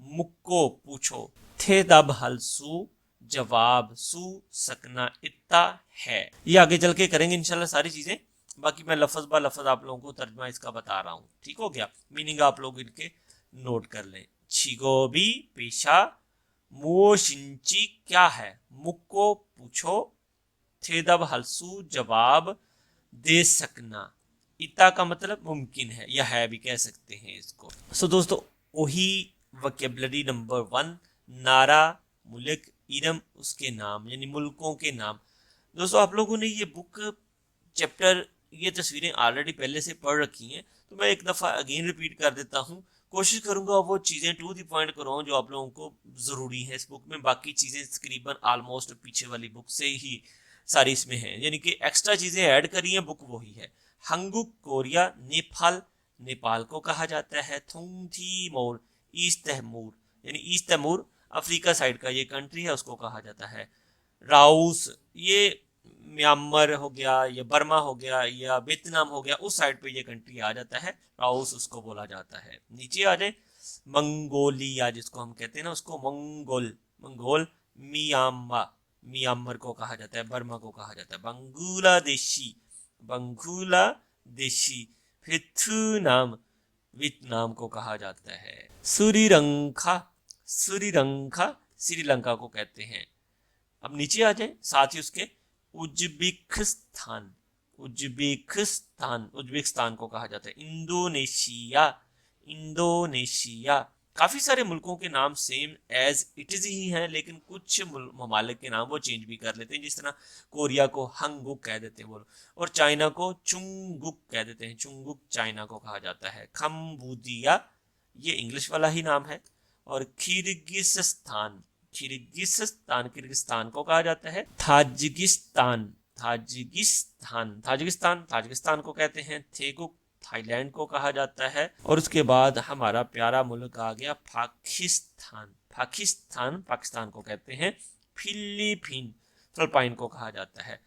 मुक्को पूछो, थे दब हलसू जवाब सू सकना इतना है। ये आगे चल के करेंगे इंशाल्लाह सारी चीजें, बाकी मैं लफ्ज बा लफ्ज आप लोगों को तर्जमा इसका बता रहा हूँ, ठीक हो गया। मीनिंग आप लोग इनके नोट कर लें। छिगोबी पेशा, मोशिंची क्या है, मुक्को पूछो, थेदब हलसू जवाब दे सकना, इता का मतलब मुमकिन है या है भी कह सकते हैं इसको। सो दोस्तों वही वोकैबुलरी नंबर 1, नारा मुल्क इरम उसके नाम यानी मुल्कों के नाम। दोस्तों आप लोगों ने ये बुक चैप्टर ये तस्वीरें ऑलरेडी पहले से पढ़ रखी हैं, तो मैं एक दफ़ा अगेन रिपीट कर देता हूँ। कोशिश करूंगा वो चीज़ें टू द पॉइंट कराऊँ जो आप लोगों को ज़रूरी है इस बुक में। बाकी चीज़ें तकरीबन ऑलमोस्ट पीछे वाली बुक से ही सारी इसमें हैं, यानी कि एक्स्ट्रा चीज़ें ऐड करी हैं, बुक वही है। हंगुक कोरिया, नेपाल नेपाल को कहा जाता है। थुंगथीमोर ईस्ट तैमूर यानी ईस्ट तैमूर अफ्रीका साइड का ये कंट्री है, उसको कहा जाता है। राउस ये म्यांमार हो गया या बर्मा हो गया या वियतनाम हो गया, उस साइड पे ये कंट्री आ जाता है, राउस उसको बोला जाता है। नीचे आ जाए मंगोलिया जिसको हम कहते हैं ना, उसको मंगोल मंगोल म्यांमार को कहा जाता है, बर्मा को कहा जाता है। बांग्लादेशी बांग्लादेशी, वियतनाम वियतनाम को कहा जाता है। श्रीलंका श्रीलंका को कहते हैं। अब नीचे आ जाए साथ ही उसके उज्बेकिस्तान को कहा जाता है। इंडोनेशिया काफी सारे मुल्कों के नाम सेम एज इट इज ही हैं, लेकिन कुछ ममालिक के नाम वो चेंज भी कर लेते हैं, जिस तरह कोरिया को हंगुक कह देते हैं वो, और चाइना को चुंगुक कह देते हैं, चुंगुक चाइना को कहा जाता है। खम्बुदिया ये इंग्लिश वाला ही नाम है। और किर्गिस्तान को कहा जाता है। ताजिकिस्तान को कहते हैं। थेगुक थाईलैंड को कहा जाता है। और उसके बाद हमारा प्यारा मुल्क आ गया पाकिस्तान को कहते हैं। फिलीपीन को कहा जाता है।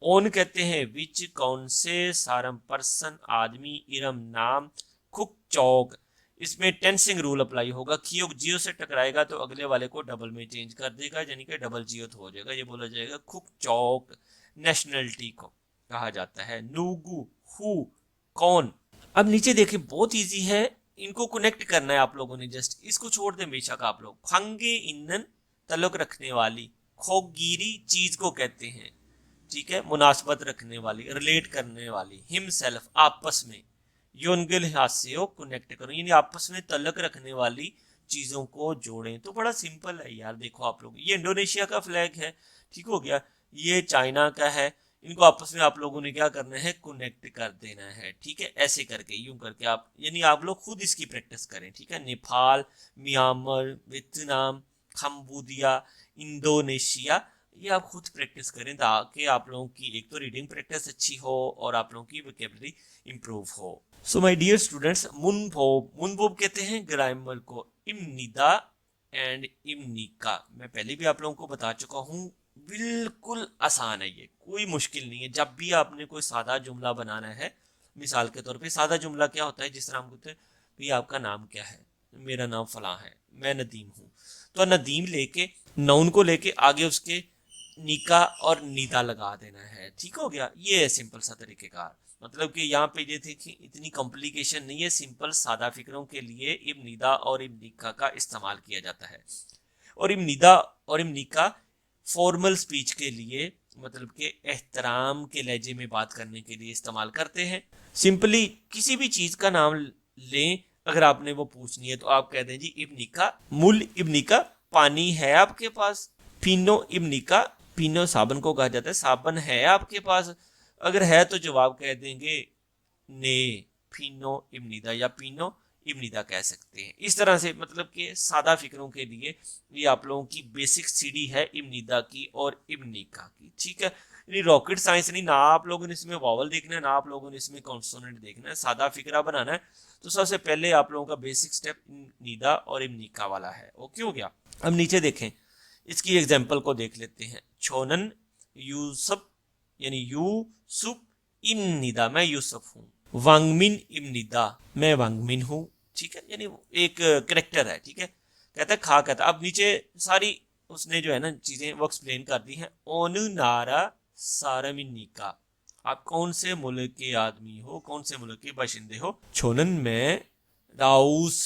ओन कहते हैं विच कौन से, सारम पर्सन आदमी, इरम नाम, खुक चौक। इसमें टेंसिंग रूल अप्लाई होगा। कियोग जियो से टकराएगा तो अगले वाले को डबल में चेंज कर देगा, यानी कि डबल जियो तो हो जाएगा। ये बोला जाएगा खुक चौक। नेशनलिटी को कहा जाता है। नूगू हु कौन। अब नीचे देखें बहुत इजी है, इनको कनेक्ट करना है आप लोगों ने, जस्ट इसको छोड़ दें बेशक आप लोग। खंगे इन्नन तल्लुक रखने वाली। खोगिरी चीज को कहते हैं, ठीक है, मुनासबत रखने वाली, रिलेट करने वाली। हिमसेल्फ आपस में। योनगिल हास्यो कनेक्ट करो, यानी आपस में तल्लक रखने वाली चीजों को जोड़ें। तो बड़ा सिंपल है यार, देखो आप लोग, ये इंडोनेशिया का फ्लैग है, ठीक हो गया, ये चाइना का है, इनको आपस में आप लोगों ने क्या करना है, कनेक्ट कर देना है, ठीक है। ऐसे करके यूं करके आप, यानी आप लोग खुद इसकी प्रैक्टिस करें, ठीक है। Nepal, Myanmar, Vietnam, Cambodia, Indonesia, ये आप खुद प्रैक्टिस करें ताकि आप लोगों की एक तो रीडिंग प्रैक्टिस अच्छी हो और आप लोगों की वोकैबुलरी इंप्रूव हो। सो माय डियर स्टूडेंट्स, मुनबोब कहते हैं ग्रामर को। इमनिदा एंड इमनिका मैं पहले भी आप लोगों को बता चुका हूँ, बिल्कुल आसान है, ये कोई मुश्किल नहीं है। जब भी आपने कोई सादा जुमला बनाना है, मिसाल के तौर पे सादा जुमला क्या होता है, जिस तरह हम कहते हैं भाई आपका नाम क्या है, मेरा नाम फलां है, मैं नदीम हूँ, तो नदीम लेके नाउन को लेके आगे उसके निका और निदा लगा देना है, ठीक हो गया। ये है सिंपल सा तरीकेकार, मतलब कि यहाँ पे ये देखिए इतनी कॉम्प्लिकेशन नहीं है, सिंपल सादा फिक्रों के लिए इब्न निदा और इब्न निका का इस्तेमाल किया जाता है। और इब्न निदा और इब्न निका फॉर्मल स्पीच के लिए, मतलब कि एहतराम के लहजे में बात करने के लिए इस्तेमाल करते हैं। सिंपली किसी भी चीज का नाम लें, अगर आपने वो पूछनी है तो आप कह दें जी इब्न निका, मुल इब्न निका, पानी है आपके पास। पीनो इब्न निका, पीनो साबन को कहा जाता है, साबन है आपके पास, अगर है तो जवाब कह देंगे ने। पीनो इब्न निदा या पीनो इब्न निदा कह सकते हैं। इस तरह से मतलब कि सादा फिक्रों के लिए ये आप लोगों की बेसिक सीढ़ी है इब्न निदा की और इब्न निका की, ठीक है। यानी रॉकेट साइंस नहीं, ना आप लोगों ने इसमें वावल देखना है, ना आप लोगों ने इसमें कॉन्सोनेंट देखना है, सादा फिक्रा बनाना है। तो सबसे पहले आप लोगों का बेसिक स्टेप निदा और इब्न निका वाला है, ओके हो गया। अब नीचे देखें, इसकी एग्जाम्पल को देख लेते हैं। छोनन यूसुफ यानी यूसुफ इब्न निदा, मैं यूसुफ हूँ। वांगमिन इब्न निदा, मैं वांगमिन हूँ, ठीक है, यानी एक करेक्टर है, ठीक है, कहता है खा कहता है। अब नीचे सारी उसने जो है ना चीजें वो एक्सप्लेन कर दी हैं। ओन नारा सारमिनिका, आप कौन से मुल्क के आदमी हो, कौन से मुल्क के बाशिंदे हो। छोनन में राउस,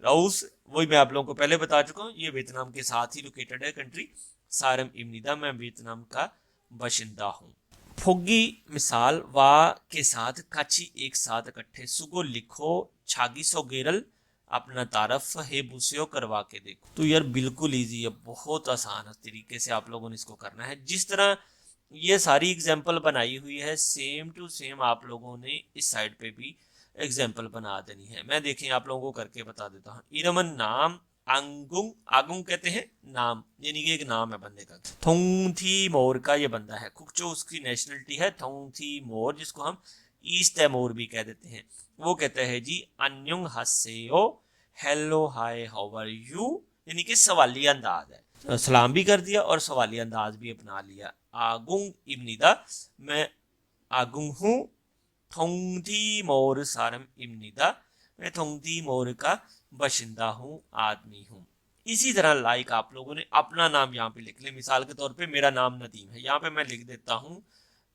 राउस वही मैं आप लोगों को पहले बता चुका हूँ, ये वियतनाम के साथ ही लोकेटेड है कंट्री। सारम इमनिदा, मैं वियतनाम का बाशिंदा हूँ। फोगी मिसाल वा के साथ काची एक साथ इकट्ठे। सुगो लिखो छागी सो गेरल, अपना तारफ है बुसियो करवा के देखो। तो यार बिल्कुल इजी है, बहुत आसान तरीके से आप लोगों ने इसको करना है। जिस तरह ये सारी एग्जाम्पल बनाई हुई है सेम टू सेम आप लोगों ने इस साइड पे भी एग्जाम्पल बना देनी है। मैं देखें आप लोगों को करके बता देता हूँ। इरमन नाम आंगुंग, आगुंग कहते हैं नाम, यानी कि एक नाम है बंदे का। थोंग थी मोर का ये बंदा है। कुकचो उसकी नेशनलिटी है। थोंग थी मोर, जिसको हम ईस्ट तैमूर भी कह देते हैं, वो कहते हैं जी अन्युंग हसेओ, hello hi how are you, यानी कि सवाली अंदाज है। सलाम भी कर दिया और सवाली अंदाज भी अपना लिया। आगुंग इब्निदा, मैं आगुंग हूँ। थोंगदी मोर सारम इब्निदा, मैं थोंगदी मोर का बाशिंदा हूँ, आदमी हूँ। इसी तरह लाइक आप लोगों ने अपना नाम यहाँ पे लिख ले। मिसाल के तौर पे मेरा नाम नदीम है, यहाँ पे मैं लिख देता हूँ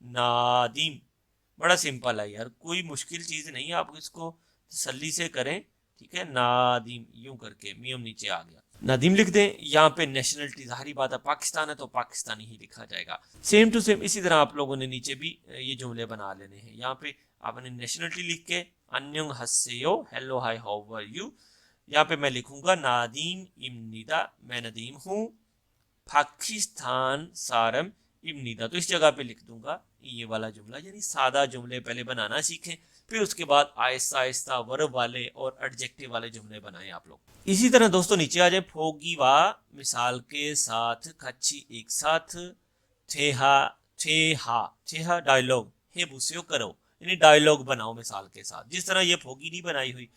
नादीम। बड़ा सिंपल है यार, कोई मुश्किल चीज नहीं है, आप इसको तसल्ली से करें, ठीक है। नादीम यूं करके मियम नीचे आ गया, नादीम लिख दें। यहाँ पे नेशनलिटी जाहिर बात है पाकिस्तान है तो पाकिस्तानी ही लिखा जाएगा। सेम टू सेम इसी तरह आप लोगों ने नीचे भी ये जुमले बना लेने हैं। यहाँ पे आपने नेशनलिटी लिख के अन्युंग हस्सेयो, hello hi how are you. यहाँ पे मैं लिखूंगा नादीम इमनिदा, मैं नदीम हूँ। पाकिस्तान सारम इमनिदा, तो इस जगह पे लिख दूंगा ये वाला जुमला। यानी सादा जुमले पहले बनाना सीखें, फिर उसके बाद आहिस्ता आहिस्ता वर्ब वाले और एडजेक्टिव वाले जुमले बनाएं आप लोग। इसी तरह दोस्तों नीचे आ जाए। फोगी वा मिसाल के साथ खच्ची एक साथ। थेहा, थेहा, थेहा डायलॉग, हे बुसियो करो, यानी डायलॉग बनाओ मिसाल के साथ। जिस तरह ये फोगी नहीं बनाई हुई,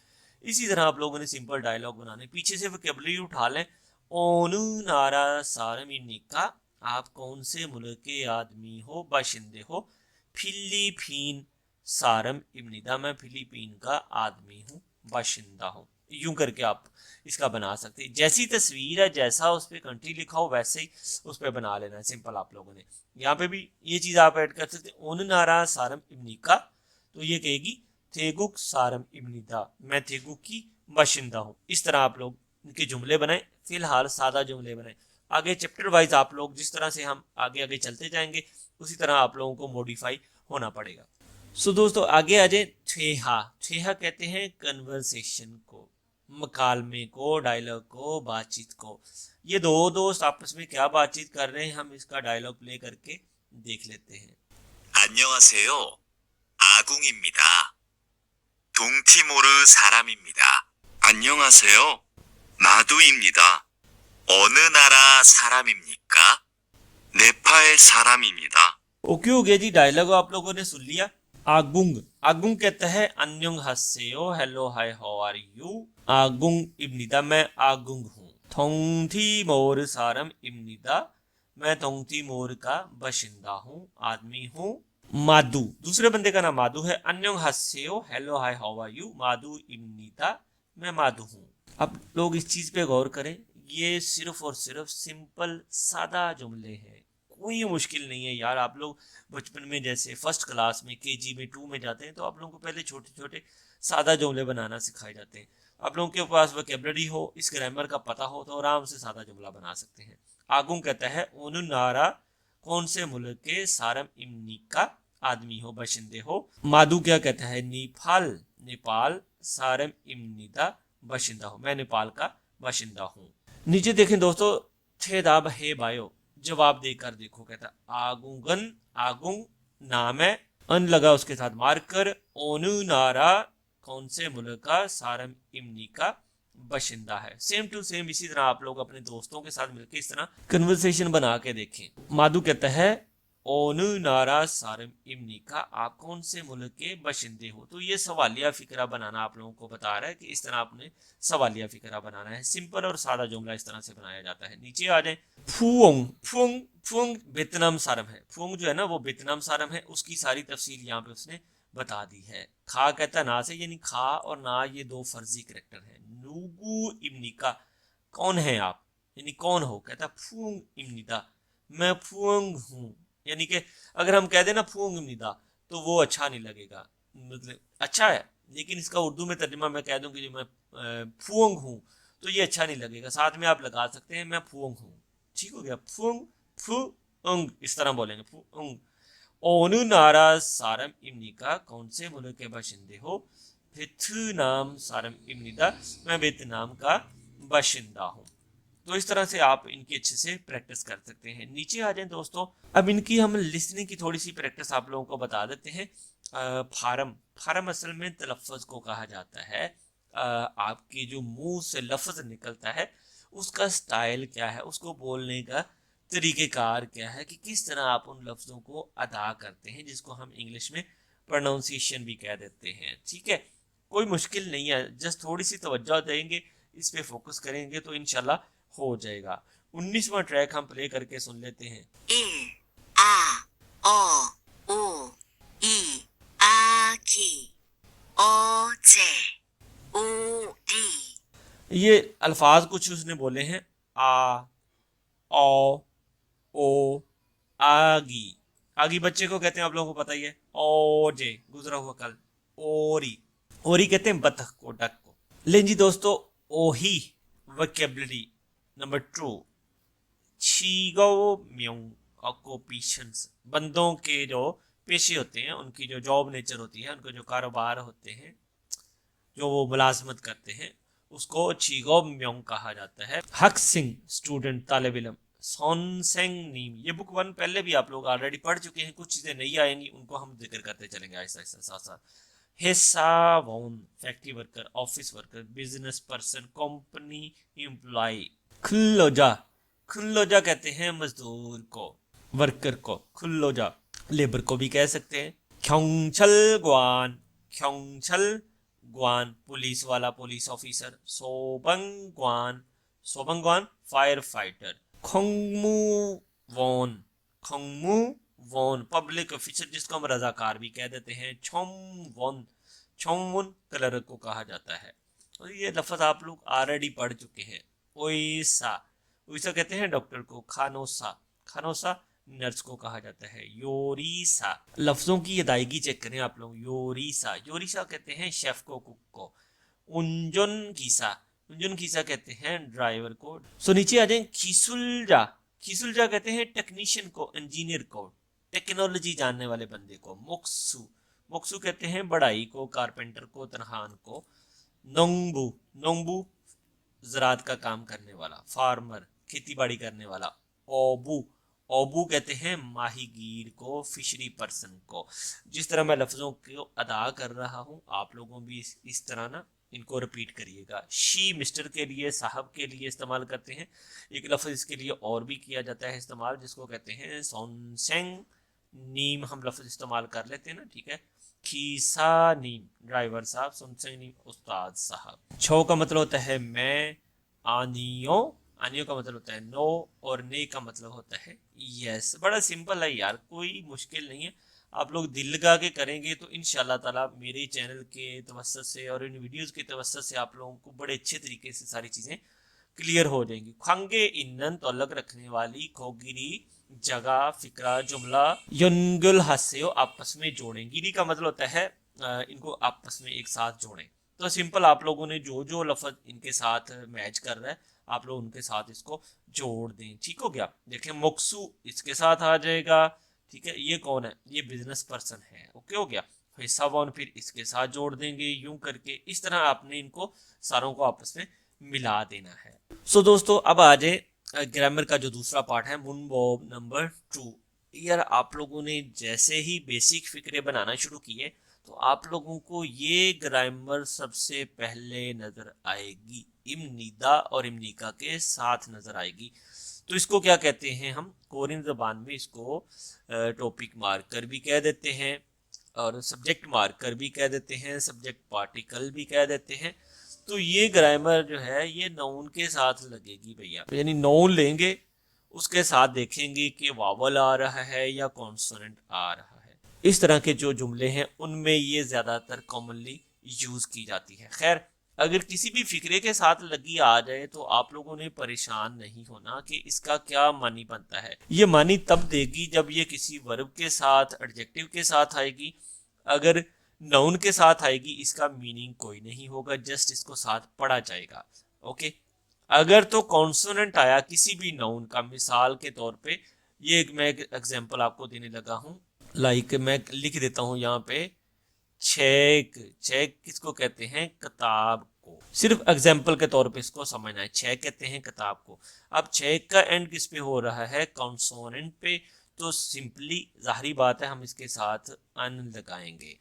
इसी तरह आप लोगों ने सिंपल डायलॉग बनाने। पीछे से वोकैबुलरी उठा लें। ओनू नारा सारमिनिका, आप कौन से मुल्क के आदमी हो, बाशिंदे हो। फिलीपीन सारम इब्निदा, मैं फिलीपीन का आदमी हूँ, बाशिंदा हूँ। यूं करके आप इसका बना सकते हैं। जैसी तस्वीर है, जैसा उस पर कंट्री लिखा हो, वैसे ही उस पर बना लेना है सिंपल आप लोगों ने। यहाँ पे भी ये चीज आप ऐड कर सकते हैं। ओन नारा सारम इब्निका, तो ये कहेगी थेगुक सारम इब्निदा, मैं थेगुक की बाशिंदा हूँ। इस तरह आप लोग इनके जुमले बनाए। फिलहाल सादा जुमले बनाए, आगे चैप्टर वाइज आप लोग जिस तरह से हम आगे आगे चलते जाएंगे उसी तरह आप लोगों को मॉडिफाई होना पड़ेगा। सो दोस्तों आगे आ जाए। थेहा, थेहा कहते हैं कन्वर्सेशन को, मकालमे को, डायलॉग को, बातचीत को। ये दो दोस्त आपस में क्या बातचीत कर रहे हैं, हम इसका डायलॉग प्ले करके देख लेते हैं। 안녕하세요. 아궁입니다. 동티모르 사람입니다. 안녕하세요. 마두입니다. 어느 나라 사람입니까? 네팔 사람입니다. ओके हो गया जी, डायलॉग आप लोगों ने सुन लिया। आगुंग, आगुंग कहता है अन्युंग हस्सेयो, hello hi how are you. Agung इब्निदा, मैं आगुंग हूँ। थोंगथी मोर सारम इब्निदा, मैं थोंगथी मोर का बाशिंदा हूँ, आदमी हूँ। मादू, दूसरे बंदे का नाम मादू है। अन्युंग हस्सेयो, hello hi how are you. Madu इब्निदा, मैं मादू हूँ। अब लोग इस चीज पे गौर करें, ये सिर्फ और सिर्फ सिंपल सादा जुमले हैं, कोई मुश्किल नहीं है यार। आप लोग बचपन में जैसे फर्स्ट क्लास में, केजी में, 2 में जाते हैं तो आप लोगों को पहले छोटे छोटे सादा जुमले बनाना सिखाए जाते हैं। आप लोगों के पास वोकैबुलरी हो, इस ग्रामर का पता हो, तो आराम से सादा जुमला बना सकते हैं। आगुंग कहता है ओनु नारा, कौन से मुल्क के, सारम इमनी का, आदमी हो, बाशिंदे हो। मादू क्या कहता है, नेपाल, नेपाल, सारम इमनिदा, बाशिंदा हो, मैं नेपाल का बाशिंदा हूँ। नीचे देखें दोस्तों, छेदाब है बायो, जवाब देकर देखो। कहता आगुंगन, आगुंग नाम है, अन लगा उसके साथ मार्कर। ओनु नारा, कौन से मुल्क का, सारम इमनी का बाशिंदा है। सेम टू सेम इसी तरह आप लोग अपने दोस्तों के साथ मिलकर इस तरह कन्वर्सेशन बना के देखें। माधु कहता है ओनु नारा सारम इमनी का, आप कौन से मुल्क के बाशिंदे हो। तो ये सवालिया फिक्रा बनाना आप लोगों को बता रहा है कि इस तरह आपने सवालिया फिक्रा बनाना है। सिंपल और सादा जुमला इस तरह से बनाया जाता है। नीचे आ जाए। फुओंग, फुओंग, फुओंग वियतनाम सारम है। फुओंग जो है ना वो वियतनाम सारम है, उसकी सारी तफसील यहाँ पे उसने बता दी है। खा कहता ना से, यानी खा और ना ये दो फर्जी करेक्टर है। नूगू इमनी का, कौन है आप, यानी कौन हो, कहता फूंग इमनिदा, मैं फूंग हूँ। यानी कि अगर हम कह दें ना फूंग इमनिदा तो वो अच्छा नहीं लगेगा, मतलब अच्छा है लेकिन इसका उर्दू में तर्जुमा मैं कह दूं कि मैं फूंग हूँ तो ये अच्छा नहीं लगेगा। साथ में आप लगा सकते हैं मैं फूंग हूँ, ठीक हो गया, फूंग फूंग इस तरह बोलेंगे फूंग। ओनुनारा सारम इमनिका, कौन से मुल्क के बाशिंदे हो, वियतनाम सारम इमनिदा, मैं वियतनाम का बाशिंदा हूँ। तो इस तरह से आप इनकी अच्छे से प्रैक्टिस कर सकते हैं। नीचे आ जाएं दोस्तों, अब इनकी हम लिसनिंग की थोड़ी सी प्रैक्टिस आप लोगों को बता देते हैं। फारम, फारम असल में तलफ़्फ़ुज़ को कहा जाता है। आपके जो मुंह से लफ्ज़ निकलता है उसका स्टाइल क्या है, उसको बोलने का तरीक़ेकार क्या है, कि किस तरह आप उन लफ्ज़ों को अदा करते हैं, जिसको हम इंग्लिश में प्रोनाउंसिएशन भी कह देते हैं। ठीक है, कोई मुश्किल नहीं है, जस्ट थोड़ी सी तवज्जो देंगे, इस पे फोकस करेंगे तो इंशाल्लाह हो जाएगा। 19वां ट्रैक हम प्ले करके सुन लेते हैं। 1, 아, 어, 오, 이, 아기, 어제, 우리, ये अल्फाज कुछ उसने बोले हैं, आ, ओ, ओ, आगी। आगी बच्चे को कहते हैं, आप लोगों को पता ही है। ओजे, गुजरा हुआ कल। ओरी, ओरी कहते हैं बतख को, डक को। लें जी दोस्तों, ओही वोकैबुलरी नंबर 2, चीगो म्योंग ऑक्यूपेशंस, बंदों के जो पेशे होते हैं, उनकी जो जॉब नेचर होती है, उनको जो कारोबार होते हैं, जो वो मुलाजमत करते हैं, उसको चीगो म्योंग कहा जाता है। हक सिंह स्टूडेंट तालिब इल्म, सॉनसेंग नीम, ये बुक 1 पहले भी आप लोग ऑलरेडी पढ़ चुके हैं, कुछ चीज़ें नहीं आएंगी उनको हम जिक्र करते चलेंगे आहिस्ता आहिस्ता साथ साथ। हिस्सावोन factory worker, office worker, business person, company employ. खुल्लोजा, खुल्लोजा कहते हैं मजदूर को, वर्कर को, खुल्लोजा। लेबर को भी कह सकते हैं। ख्योंगछल ग्वान, ख्योंगछल ग्वान पुलिस वाला, पुलिस ऑफिसर। सोबंगवान, सोबंगवान फायर फाइटर। खोंगमू वोन, खोंगमू वोन पब्लिक ऑफिसर, जिसको हम रजाकार भी कह देते हैं। छोम वोन, छोम कलर को कहा जाता है। और ये लफ्ज आप लोग ऑलरेडी पढ़ चुके हैं। ओइसा, ओइसा कहते हैं डॉक्टर को। खानोसा, खानोसा नर्स को कहा जाता है। योरीसा, लफ्जों की अदायगी चेक करें आप लोग। योरीसा, योरीसा कहते हैं शेफ को, कुक को। उंजुन कीसा, उंजुन कीसा कहते हैं ड्राइवर को। सो नीचे आ जाए। खिसुलजा, खिसुलजा कहते हैं टेक्नीशियन को, इंजीनियर को, टेक्नोलॉजी जानने वाले बंदे को। मोक्सू, मोक्सू कहते हैं बढ़ाई को, कारपेंटर को, तनहान को। नोंगबू, नोंगबू ज़राअत का काम करने वाला, फार्मर खेती बाड़ी करने वाला। ओबू, ओबू कहते हैं माहीगीर को, फिशरी पर्सन को। जिस तरह मैं लफ्ज़ों को अदा कर रहा हूँ, आप लोगों भी इस तरह ना इनको रिपीट करिएगा। शी मिस्टर के लिए, साहब के लिए इस्तेमाल करते हैं। एक लफ्ज़ इसके लिए और भी किया जाता है इस्तेमाल, जिसको कहते हैं सोनसेंग नीम, हम लफ्ज़ इस्तेमाल कर लेते हैं ना, ठीक है। खीसा नीम ड्राइवर साहब, सोनसेंग नीम उस्ताद साहब। छो का मतलब होता है मैं। आनियो, आनियो का मतलब होता है नो, और ने का मतलब होता है यस। बड़ा सिंपल है यार, कोई मुश्किल नहीं है। आप लोग दिल लगा के करेंगे तो इंशाल्लाह ताला मेरे चैनल के तवस्सुत से और इन वीडियोस के तवस्सुत से आप लोगों को बड़े अच्छे तरीके से सारी चीज़ें क्लियर हो जाएंगी। खंगे इन्नन तो अलग रखने वाली, खोगिरी जगह, फिक्रा, जुमला। युनगुल हास्यो आपस में जोड़ें, गिरी का मतलब होता है इनको आपस में एक साथ जोड़ें। तो सिंपल आप लोगों ने जो जो लफ्ज़ इनके साथ मैच कर रहा है, आप लोग उनके साथ इसको जोड़ दें। ठीक हो गया। देखें मोक्सू इसके साथ आ जाएगा, ठीक है। ये कौन है, ये बिजनेस पर्सन है, ओके हो गया। हिस्सा वन फिर इसके साथ जोड़ देंगे, यूं करके इस तरह आपने इनको सारों को आपस में मिला देना है। सो दोस्तों अब आ जाए ग्रामर का जो दूसरा पार्ट है, मुनबोब नंबर 2। यार आप लोगों ने जैसे ही बेसिक फिक्रे बनाना शुरू किए तो आप लोगों को ये ग्रामर सबसे पहले नजर आएगी, इमनिदा और इमनिका के साथ नजर आएगी। तो इसको क्या कहते हैं हम कोरियन ज़बान में, इसको टॉपिक मार्कर भी कह देते हैं और सब्जेक्ट मार्कर भी कह देते हैं, सब्जेक्ट पार्टिकल भी कह देते हैं। तो ये ग्रामर जो है ये नाउन के साथ लगेगी भैया, यानी नाउन लेंगे उसके साथ देखेंगे कि वावल आ रहा है या कॉन्सोनेंट आ रहा है। इस तरह के जो जुमले हैं उनमें ये ज़्यादातर कॉमनली यूज़ की जाती है। खैर अगर किसी भी फिक्रे के साथ लगी आ जाए तो आप लोगों ने परेशान नहीं होना कि इसका क्या मानी बनता है। ये मानी तब देगी जब ये किसी वर्ब के साथ, एडजेक्टिव के साथ आएगी। अगर नाउन के साथ आएगी इसका मीनिंग कोई नहीं होगा, जस्ट इसको साथ पढ़ा जाएगा। ओके, अगर तो कॉन्सोनेंट आया किसी भी नाउन का, मिसाल के तौर पे ये मैं एक एग्जांपल आपको देने लगा हूँ, लाइक मैं लिख देता हूँ यहाँ पे चेक। चेक किसको कहते हैं? किताब को। सिर्फ एग्जांपल के तौर पे इसको समझना है, चेक कहते हैं किताब को। अब चेक का एंड किस पे हो रहा है? कॉन्सोनेंट पे, तो सिंपली जाहिर बात है हम इसके साथ अन लगाएंगे।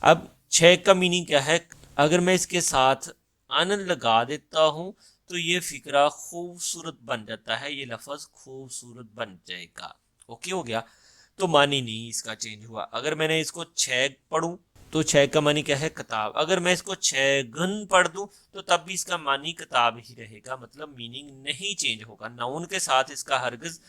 अब चेक का मीनिंग क्या है? अगर मैं इसके साथ अन लगा देता हूँ तो ये फिक्रा खूबसूरत बन जाता है, ये लफ्ज खूबसूरत बन जाएगा। ओके हो गया, तो मानी नहीं इसका चेंज हुआ। अगर मैंने इसको छेग पढ़ूं तो छेग का मानी क्या है? किताब। अगर मैं इसको छेगन पढ़ दूं तो तब भी इसका मानी किताब ही रहेगा, मतलब मीनिंग नहीं चेंज होगा। नाउन के साथ इसका हरगिज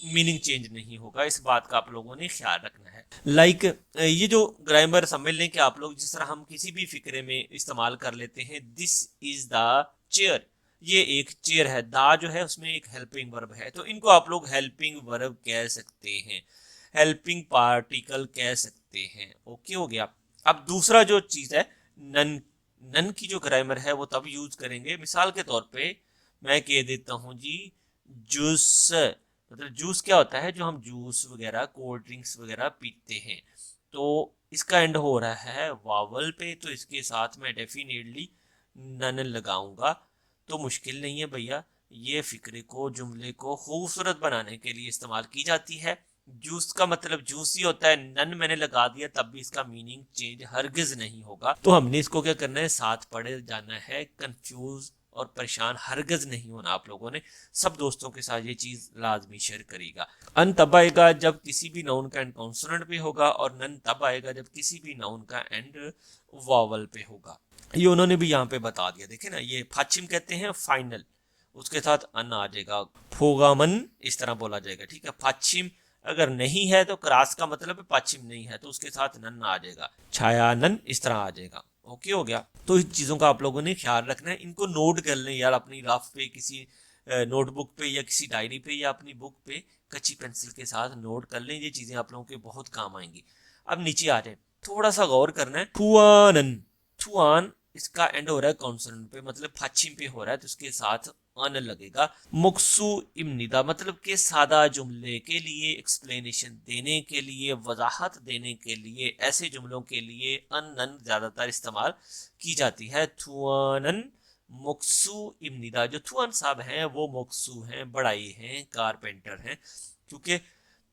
मीनिंग चेंज नहीं होगा, इस बात का आप लोगों ने ख्याल रखना है। लाइक ये जो ग्रामर समझ लें कि आप लोग जिस तरह हम किसी भी फिक्रे में इस्तेमाल कर लेते हैं, दिस इज द चेयर, ये एक चेयर है, दा जो है उसमें एक हेल्पिंग वर्ब है, तो इनको आप लोग हेल्पिंग वर्ब कह सकते हैं, हेल्पिंग पार्टिकल कह सकते हैं। ओके हो गया। अब दूसरा जो चीज है नन, नन की जो ग्रामर है वो तब यूज करेंगे, मिसाल के तौर पे मैं कह देता हूं जी जूस, मतलब जूस क्या होता है? जो हम जूस वगैरह, कोल्ड ड्रिंक्स वगैरह पीते हैं, तो इसका एंड हो रहा है वावल पे, तो इसके साथ मैं डेफिनेटली नन लगाऊंगा। तो मुश्किल नहीं है भैया, ये फिक्रे को, जुमले को खूबसूरत बनाने के लिए इस्तेमाल की जाती है। जूस का मतलब जूस ही होता है, नन मैंने लगा दिया तब भी इसका मीनिंग चेंज हरगिज नहीं होगा। तो हमने इसको क्या करना है? साथ पढ़े जाना है, कंफ्यूज और परेशान हरगिज नहीं होना आप लोगों ने। सब दोस्तों के साथ ये चीज लाजमी शेयर करेगा। अन तब आएगा जब किसी भी नाउन का एंड कॉन्सोनेंट पे होगा, और नन तब आएगा जब किसी भी नाउन का एंड वावल पे होगा। ये उन्होंने भी यहाँ पे बता दिया, देखे ना, ये फाचिम कहते हैं फाइनल, उसके साथ अन आ जाएगा, फोगामन इस तरह बोला जाएगा। ठीक है, फाचिम अगर नहीं है तो क्रास का मतलब है पश्चिम नहीं है, तो उसके साथ नन आ जाएगा, छायानन इस तरह आ जाएगा। ओके हो गया। तो इस चीजों का आप लोगों ने ख्याल रखना है, इनको नोट कर लें यार अपनी रफ पे, किसी नोटबुक पे या किसी डायरी पे या अपनी बुक पे कच्ची पेंसिल के साथ नोट कर लें, ये चीजें आप लोगों के बहुत काम आएंगी। अब नीचे आ जाए, थोड़ा सा गौर करना है। थुआनन, थुआन इसका एंड हो रहा है कॉन्सोनेंट पे, मतलब पश्चिम पे हो रहा है, तो उसके साथ अन लगेगा। मुक्सु इमनिदा मतलब के सादा जुमले के लिए, एक्सप्लेनेशन देने के लिए, वजाहत देने के लिए, ऐसे जुमलों के लिए अन ज्यादातर इस्तेमाल की जाती है। थुआनन मुक्सु इमनिदा, जो थुआन साहब हैं वो मुक्सु हैं, बड़ाई हैं, कारपेंटर हैं, क्योंकि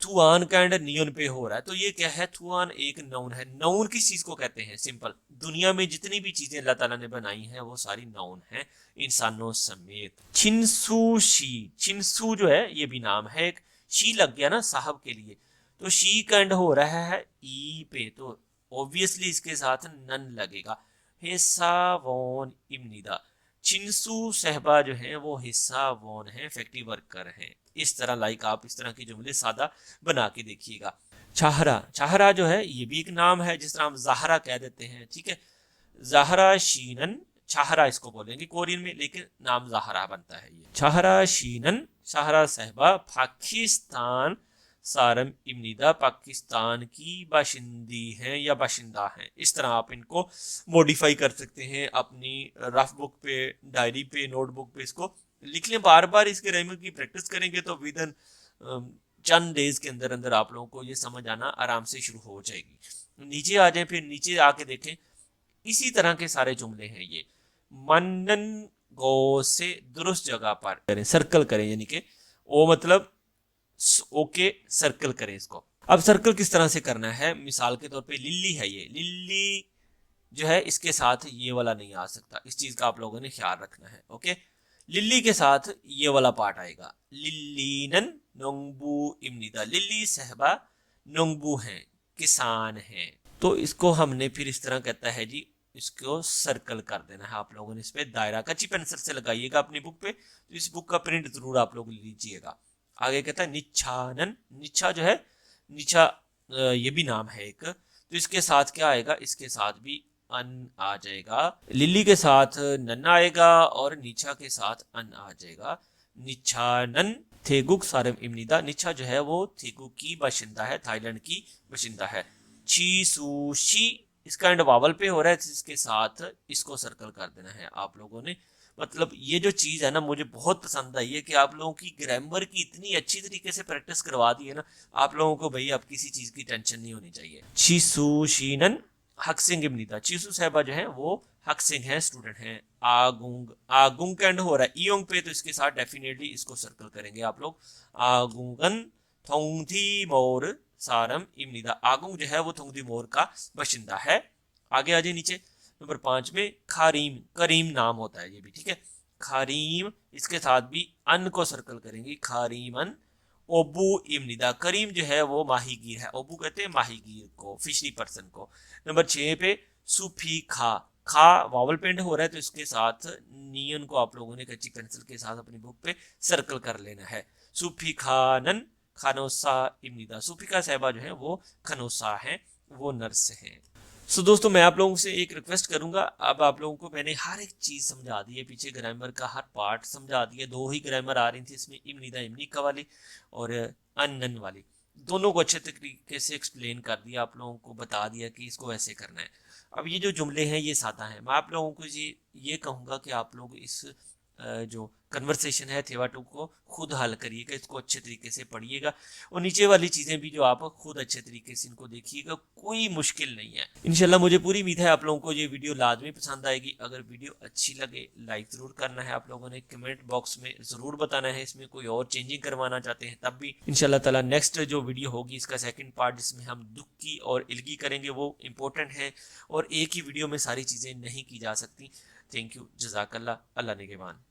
थुआन का एंड नियन पे हो रहा है। तो ये क्या है? थुआन एक नाउन है। नाउन किस चीज को कहते हैं? सिंपल, दुनिया में जितनी भी चीजें अल्लाह ताला ने बनाई हैं वो सारी नाउन हैं, इंसानों समेत। छिनसु शी, छिनसु जो है ये भी नाम है, एक शी लग गया ना साहब के लिए, तो शी का एंड हो रहा है ई पे, तो ऑब्वियसली इसके साथ नन लगेगा। हिस्सा वोन इमनिदा, छिनसु सहबा जो है वो हिस्सा वोन है, फैक्ट्री वर्कर हैं। इस तरह लाइक आप इस तरह के जुमले सादा बना के देखिएगा। चाहरा, चाहरा जो है ये भी एक नाम है, जिस तरह हम ज़ाहरा कह देते हैं। ठीक है, ज़ाहरा शीनन, चाहरा इसको बोलेंगे कोरियन में, लेकिन नाम ज़ाहरा बनता है। ये चाहरा शीनन, चाहरा सहबा पाकिस्तान सारम इमनिदा, पाकिस्तान की बाशिंदी हैं या बाशिंदा हैं। इस तरह आप इनको मॉडिफाई कर सकते हैं, अपनी रफ बुक पे, डायरी पे, नोटबुक पे इसको लिख लें। बार बार इसके ग्रामर की प्रैक्टिस करेंगे तो विद इन चंद डेज के अंदर अंदर आप लोगों को ये समझ आना आराम से शुरू हो जाएगी। नीचे आ जाए, फिर नीचे आके देखें, इसी तरह के सारे जुमले हैं ये। मनन गो से दुरुस्त जगह पर करें, सर्कल करें, यानी कि ओ मतलब ओके, सर्कल करें इसको। अब सर्कल किस तरह से करना है? मिसाल के तौर पे लिल्ली है, ये लिल्ली जो है इसके साथ ये वाला नहीं आ सकता, इस चीज का आप लोगों ने ख्याल रखना है। ओके, लिल्ली के साथ ये वाला पार्ट आएगा, लिल्लीनन नोंगबू इमनिदा, लिल्ली सहबा नोंगबू हैं, किसान हैं। तो इसको हमने फिर इस तरह कहता है जी, इसको सर्कल कर देना है आप लोगों ने, इस पे दायरा कच्ची पेंसिल से लगाइएगा अपनी बुक पे, तो इस बुक का प्रिंट जरूर आप लोग लीजिएगा। आगे कहता है निच्छानन, निच्छा जो है, निच्छा ये भी नाम है एक, तो इसके साथ क्या आएगा? इसके साथ भी अन आ जाएगा, लिली के साथ नन आएगा और निच्छा के साथ अन आ जाएगा। निच्छानन थेगुक सारम इमनिदा। निच्छा जो है वो थेगुक की बाशिंदा है, थाईलैंड की बाशिंदा है। ची इसका एंड वावल पे हो रहा है, इसके साथ इसको सर्कल कर देना है आप लोगों ने। मतलब ये जो चीज है ना मुझे बहुत पसंद आई है कि आप लोगों की ग्रामर की इतनी अच्छी तरीके से प्रैक्टिस करवा दी है ना, आप लोगों को भाई अब किसी चीज की टेंशन नहीं होनी चाहिए। चीसू शीनन हक्सिंग इमनिदा। चीसू साहबा जो है वो हक्सिंग है, स्टूडेंट हैं। आगुंग का एंड हो रहा है ईयोंग पे, तो इसके साथ डेफिनेटली इसको सर्कल करेंगे आप लोग। आगुंगन थोंगथी मोर सारम इमनिदा। आगुंग जो है वो थोंगथी मोर का बाशिंदा है। आगे आ जाए नीचे नंबर 5 में खारीम, करीम नाम होता है ये भी, ठीक है। खारीम, इसके साथ भी अन को सर्कल करेंगे, खारीमन। ओबू इमनिदा। करीम जो है वो माहीगीर है, ओबू कहते हैं माहीगीर को, फिशरी पर्सन को। नंबर 6 पे सूफी खा, खा वावल पेंड हो रहा है, तो इसके साथ नियन को आप लोगों ने कच्ची पेंसिल के साथ अपनी बुक पे सर्कल कर लेना है। सूफी खानन खनोसा इमनिदा। सूफिका साहबा जो है वो खनोसा है, वो नर्स हैं। सो दोस्तों मैं आप लोगों से एक रिक्वेस्ट करूंगा, अब आप लोगों को मैंने हर एक चीज समझा दी है, पीछे ग्रामर का हर पार्ट समझा दिया। 2 ही ग्रामर आ रही थी इसमें, इमनिदा इमनिका वाली और अनन वाली, दोनों को अच्छे तरीके से एक्सप्लेन कर दिया, आप लोगों को बता दिया कि इसको ऐसे करना है। अब ये जो जुमले हैं ये सादा हैं, मैं आप लोगों को ये कहूँगा कि आप लोग इस जो कन्वर्सेशन है थेवा 2 को खुद हल करिएगा, इसको अच्छे तरीके से पढ़िएगा और नीचे वाली चीज़ें भी जो आप खुद अच्छे तरीके से इनको देखिएगा, कोई मुश्किल नहीं है। इंशाल्लाह मुझे पूरी उम्मीद है आप लोगों को ये वीडियो लाजमी पसंद आएगी। अगर वीडियो अच्छी लगे लाइक ज़रूर करना है आप लोगों ने, कमेंट बॉक्स में ज़रूर बताना है इसमें कोई और चेंजिंग करवाना चाहते हैं तब भी। इंशाल्लाह ताला नेक्स्ट जो वीडियो होगी इसका सेकंड पार्ट जिसमें हम दुख की और इल्गी करेंगे वो इम्पोर्टेंट है और एक ही वीडियो में सारी चीज़ें नहीं की जा सकती। थैंक यू, जज़ाकल्लाह, अल्लाह निगहबान।